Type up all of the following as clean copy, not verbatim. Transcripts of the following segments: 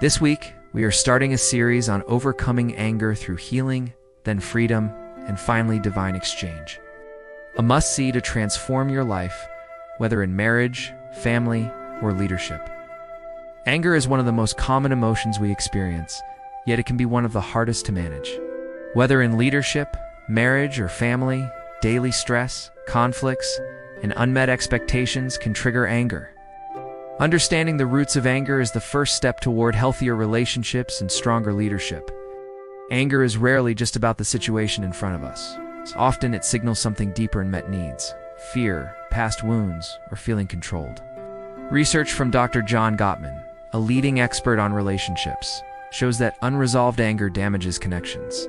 This week, we are starting a series on overcoming anger through healing, then freedom, and finally divine exchange. A must-see to transform your life, whether in marriage, family, or leadership. Anger is one of the most common emotions we experience, yet it can be one of the hardest to manage. Whether in leadership, marriage, or family, daily stress, conflicts, and unmet expectations can trigger anger. Understanding the roots of anger is the first step toward healthier relationships and stronger leadership. Anger is rarely just about the situation in front of us. Often it signals something deeper: unmet needs, fear, past wounds, or feeling controlled. Research from Dr. John Gottman, a leading expert on relationships, shows that unresolved anger damages connections,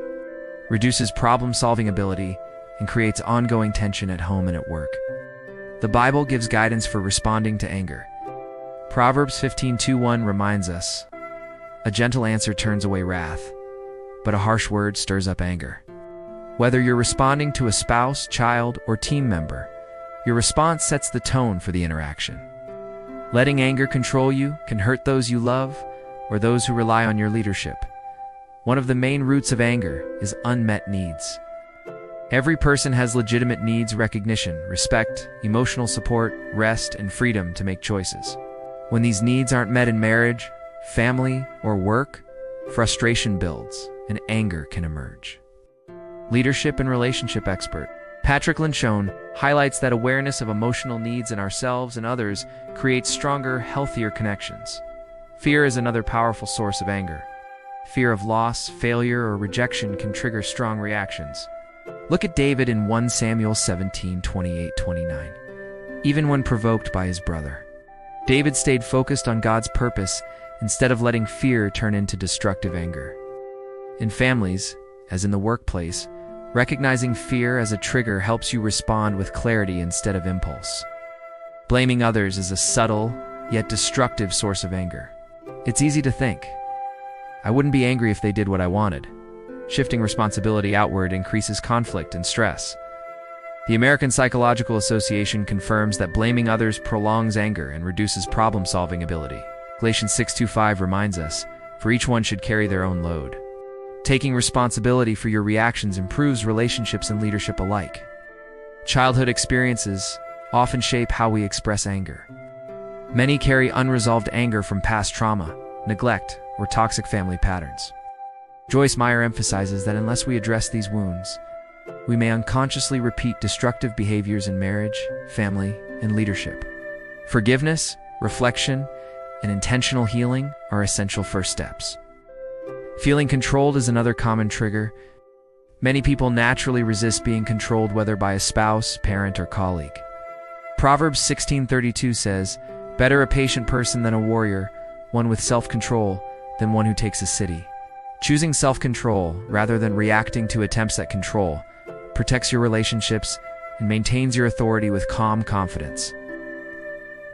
reduces problem-solving ability, and creates ongoing tension at home and at work. The Bible gives guidance for responding to anger. Proverbs 15:2-1 reminds us, "A gentle answer turns away wrath, but a harsh word stirs up anger." Whether you're responding to a spouse, child, or team member, your response sets the tone for the interaction. Letting anger control you can hurt those you love or those who rely on your leadership. One of the main roots of anger is unmet needs. Every person has legitimate needs: recognition, respect, emotional support, rest, and freedom to make choices. When these needs aren't met in marriage, family, or work, frustration builds and anger can emerge. Leadership and relationship expert Patrick Lynchon highlights that awareness of emotional needs in ourselves and others creates stronger, healthier connections. Fear is another powerful source of anger. Fear of loss, failure, or rejection can trigger strong reactions. Look at David in 1 Samuel 17:28-29. Even when provoked by his brother, David stayed focused on God's purpose instead of letting fear turn into destructive anger. In families, as in the workplace, recognizing fear as a trigger helps you respond with clarity instead of impulse. Blaming others is a subtle, yet destructive source of anger. It's easy to think, "I wouldn't be angry if they did what I wanted." Shifting responsibility outward increases conflict and stress. The American Psychological Association confirms that blaming others prolongs anger and reduces problem-solving ability. Galatians 6:2-5 reminds us, "For each one should carry their own load." Taking responsibility for your reactions improves relationships and leadership alike. Childhood experiences often shape how we express anger. Many carry unresolved anger from past trauma, neglect, or toxic family patterns. Joyce Meyer emphasizes that unless we address these wounds, we may unconsciously repeat destructive behaviors in marriage, family, and leadership. Forgiveness, reflection, and intentional healing are essential first steps. Feeling controlled is another common trigger. Many people naturally resist being controlled, whether by a spouse, parent, or colleague. Proverbs 16:32 says, "Better a patient person than a warrior, one with self-control, than one who takes a city." Choosing self-control rather than reacting to attempts at control protects your relationships and maintains your authority with calm confidence.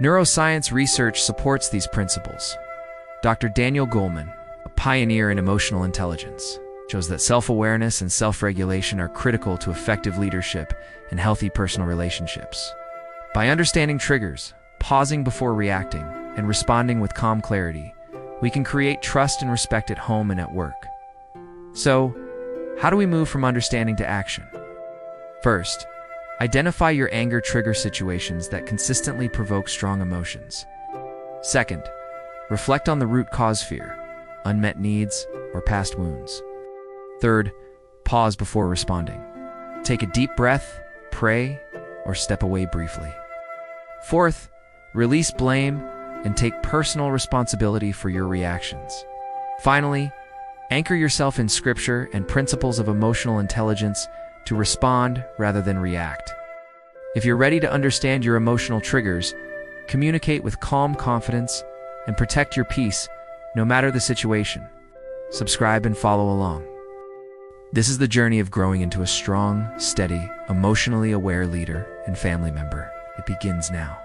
Neuroscience research supports these principles. Dr. Daniel Goleman, a pioneer in emotional intelligence, shows that self-awareness and self-regulation are critical to effective leadership and healthy personal relationships. By understanding triggers, pausing before reacting, and responding with calm clarity, we can create trust and respect at home and at work. So, how do we move from understanding to action? First, identify your anger trigger situations that consistently provoke strong emotions. Second, reflect on the root cause: fear, unmet needs, or past wounds. Third, pause before responding. Take a deep breath, pray, or step away briefly. Fourth, release blame and take personal responsibility for your reactions. Finally, anchor yourself in scripture and principles of emotional intelligence to respond rather than react. If you're ready to understand your emotional triggers, communicate with calm confidence, and protect your peace no matter the situation, subscribe and follow along. This is the journey of growing into a strong, steady, emotionally aware leader and family member. It begins now.